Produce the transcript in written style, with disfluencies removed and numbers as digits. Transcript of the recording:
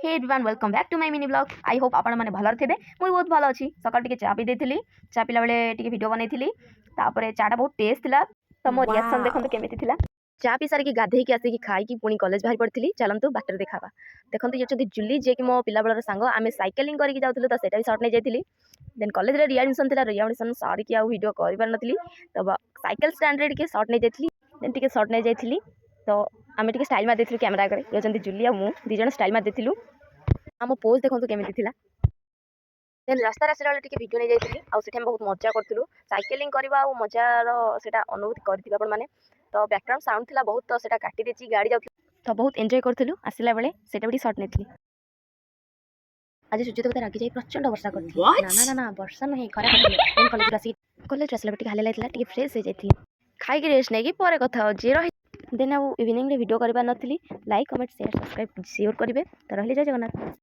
Hey everyone welcome back to my mini blog. I hope आपण मैंने भलर थे। मुझे बहुत भल अच्छी सकाल टी चा पी देती चा पिला बेले टी वीडियो बनई चाटा बहुत टेस्ट था। तो मो रिएक्शन देखो केमी थी। चा पी सारिकी गाधेकी आसिकी खाई पुणी कॉलेज बाहरी पड़ी चलतु बाटर देखा देखो ये जूली जे कि मो पिला बेलर सांग आम सैकेलिंग करके जाऊँ तो सेटा भी सर्ट नहीं जाइली। देन कॉलेज रे रिएडमिशन था रिएडमिशन सारिकी आ वीडियो कर पार नी तो साइकेल स्टैंड रे टी सर्ट नहीं जाइली। देन टी सर्ट नहीं जाइली तो आम टे स्टाइल मार देती कैमेरा आगे ये जूली आ मु दीज स्टाइल मार देलु। आम पोज देखो केमी थी। देन रास्ता आसला बेले टी भिडियो नहीं जाइली आम बहुत मजा करूँ सैकेलिंग करवा मजार से अनुभूति करेंगे मैंने। तो बैकग्राउंड साउंड थी बहुत तो सेटा काटी देछि गाड़ी जाऊ तो बहुत एंजॉय करूँ आसला बेले सेटा भी सर्ट नहीं। आज सूर्यदेवता रागी जाए प्रचंड वर्षा करती ना वर्षा नहीं खरा कॉलेज आसला बेले हाल लगे फ्रेश हो जाती खाई रेस्ट नहीं कि कथा देन आउ इवनिंग रे वीडियो कर like comment share subscribe sure करेंगे। तो रही जय जगन्नाथ।